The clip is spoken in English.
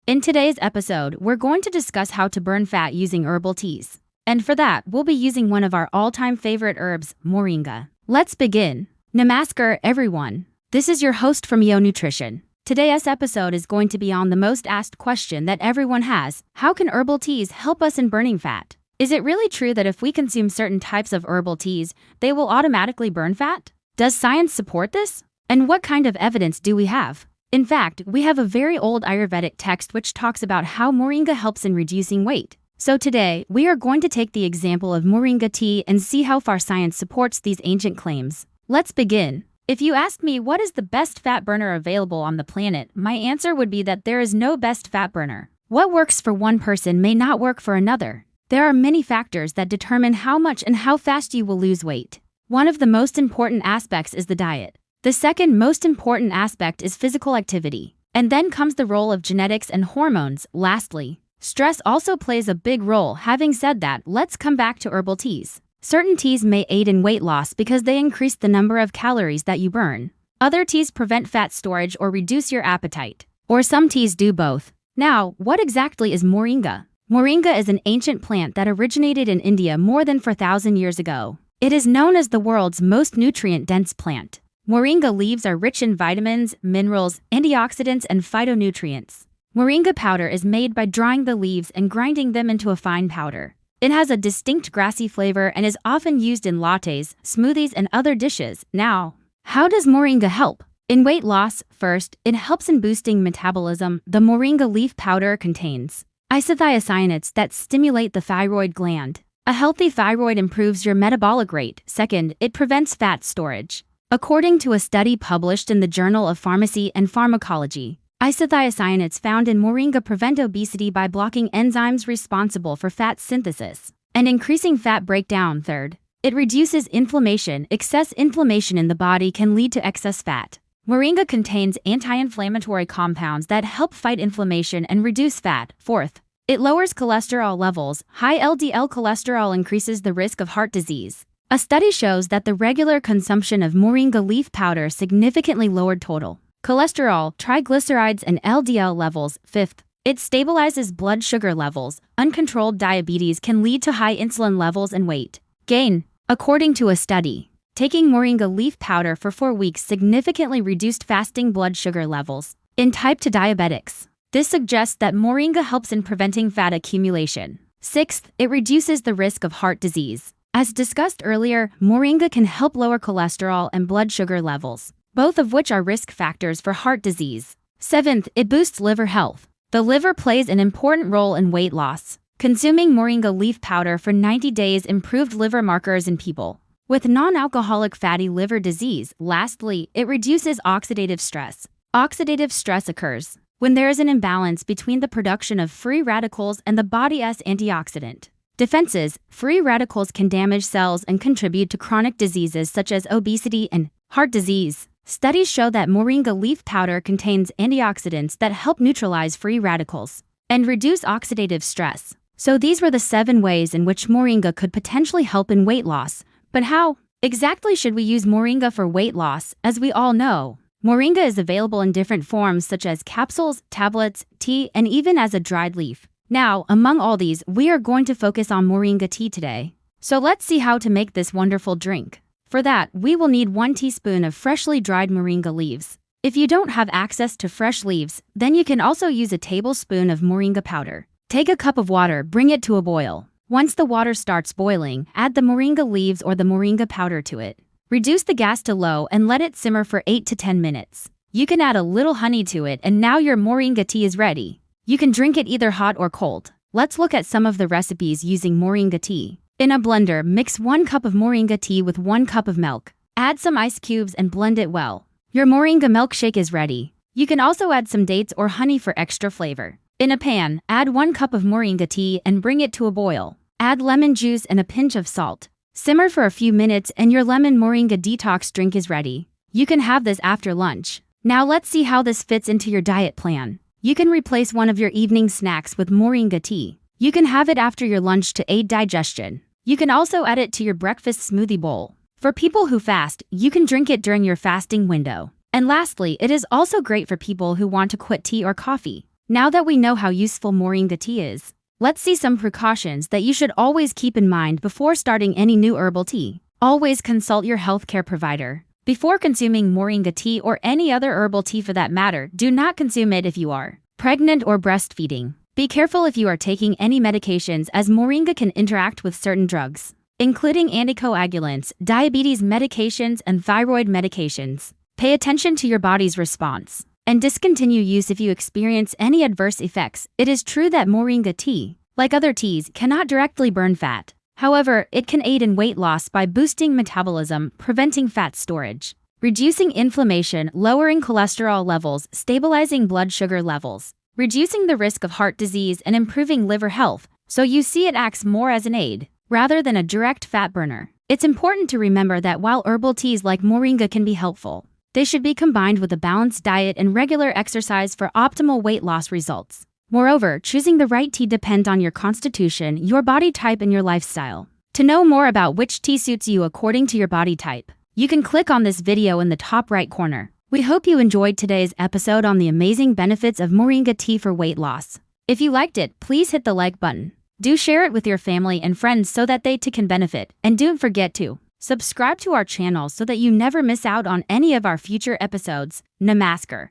In today's episode, we're going to discuss how to burn fat using herbal teas. And for that, we'll be using one of our all-time favorite herbs, moringa. Let's begin. Namaskar, everyone. This is your host from Yo Nutrition. Today's episode is going to be on the most asked question that everyone has. How can herbal teas help us in burning fat? Is it really true that if we consume certain types of herbal teas, they will automatically burn fat? Does science support this? And what kind of evidence do we have? In fact, we have a very old Ayurvedic text which talks about how moringa helps in reducing weight. So today, we are going to take the example of moringa tea and see how far science supports these ancient claims. Let's begin. If you ask me what is the best fat burner available on the planet, my answer would be that there is no best fat burner. What works for one person may not work for another. There are many factors that determine how much and how fast you will lose weight. One of the most important aspects is the diet. The second most important aspect is physical activity. And then comes the role of genetics and hormones. Lastly, stress also plays a big role. Having said that, let's come back to herbal teas. Certain teas may aid in weight loss because they increase the number of calories that you burn. Other teas prevent fat storage or reduce your appetite. Or some teas do both. Now, what exactly is moringa? Moringa is an ancient plant that originated in India more than 4,000 years ago. It is known as the world's most nutrient-dense plant. Moringa leaves are rich in vitamins, minerals, antioxidants, and phytonutrients. Moringa powder is made by drying the leaves and grinding them into a fine powder. It has a distinct grassy flavor and is often used in lattes, smoothies, and other dishes. Now, how does moringa help? In weight loss, first, it helps in boosting metabolism. The moringa leaf powder contains isothiocyanates that stimulate the thyroid gland. A healthy thyroid improves your metabolic rate. Second, it prevents fat storage. According to a study published in the Journal of Pharmacy and Pharmacology, isothiocyanates found in moringa prevent obesity by blocking enzymes responsible for fat synthesis and increasing fat breakdown. Third, it reduces inflammation. Excess inflammation in the body can lead to excess fat. Moringa contains anti-inflammatory compounds that help fight inflammation and reduce fat. Fourth, it lowers cholesterol levels. High LDL cholesterol increases the risk of heart disease. A study shows that the regular consumption of moringa leaf powder significantly lowered total cholesterol, triglycerides, and LDL levels. Fifth, it stabilizes blood sugar levels. Uncontrolled diabetes can lead to high insulin levels and weight gain. According to a study, taking moringa leaf powder for 4 weeks significantly reduced fasting blood sugar levels in type 2 diabetics. This suggests that moringa helps in preventing fat accumulation. Sixth, it reduces the risk of heart disease. As discussed earlier, moringa can help lower cholesterol and blood sugar levels, both of which are risk factors for heart disease. Seventh, it boosts liver health. The liver plays an important role in weight loss. Consuming moringa leaf powder for 90 days improved liver markers in people with non-alcoholic fatty liver disease. Lastly, it reduces oxidative stress. Oxidative stress occurs when there is an imbalance between the production of free radicals and the body's antioxidant defenses. Free radicals can damage cells and contribute to chronic diseases such as obesity and heart disease. Studies show that moringa leaf powder contains antioxidants that help neutralize free radicals and reduce oxidative stress. So these were the 7 ways in which moringa could potentially help in weight loss. But how exactly should we use moringa for weight loss? As we all know, moringa is available in different forms such as capsules, tablets, tea, and even as a dried leaf. Now, among all these, we are going to focus on moringa tea today. So let's see how to make this wonderful drink. For that, we will need 1 teaspoon of freshly dried moringa leaves. If you don't have access to fresh leaves, then you can also use a tablespoon of moringa powder. Take a cup of water, bring it to a boil. Once the water starts boiling, add the moringa leaves or the moringa powder to it. Reduce the gas to low and let it simmer for 8 to 10 minutes. You can add a little honey to it and now your moringa tea is ready. You can drink it either hot or cold. Let's look at some of the recipes using moringa tea. In a blender, mix 1 cup of moringa tea with 1 cup of milk. Add some ice cubes and blend it well. Your moringa milkshake is ready. You can also add some dates or honey for extra flavor. In a pan, add 1 cup of moringa tea and bring it to a boil. Add lemon juice and a pinch of salt. Simmer for a few minutes and your lemon moringa detox drink is ready. You can have this after lunch. Now let's see how this fits into your diet plan. You can replace one of your evening snacks with moringa tea. You can have it after your lunch to aid digestion. You can also add it to your breakfast smoothie bowl. For people who fast, you can drink it during your fasting window. And lastly, it is also great for people who want to quit tea or coffee. Now that we know how useful moringa tea is, let's see some precautions that you should always keep in mind before starting any new herbal tea. Always consult your healthcare provider. Before consuming moringa tea or any other herbal tea for that matter, do not consume it if you are pregnant or breastfeeding. Be careful if you are taking any medications, as moringa can interact with certain drugs, including anticoagulants, diabetes medications, and thyroid medications. Pay attention to your body's response and discontinue use if you experience any adverse effects. It is true that moringa tea, like other teas, cannot directly burn fat. However, it can aid in weight loss by boosting metabolism, preventing fat storage, reducing inflammation, lowering cholesterol levels, stabilizing blood sugar levels, reducing the risk of heart disease, and improving liver health. So you see, it acts more as an aid rather than a direct fat burner. It's important to remember that while herbal teas like moringa can be helpful, they should be combined with a balanced diet and regular exercise for optimal weight loss results. Moreover, choosing the right tea depends on your constitution, your body type, and your lifestyle. To know more about which tea suits you according to your body type, you can click on this video in the top right corner. We hope you enjoyed today's episode on the amazing benefits of moringa tea for weight loss. If you liked it, please hit the like button. Do share it with your family and friends so that they too can benefit. And don't forget to subscribe to our channel so that you never miss out on any of our future episodes. Namaskar.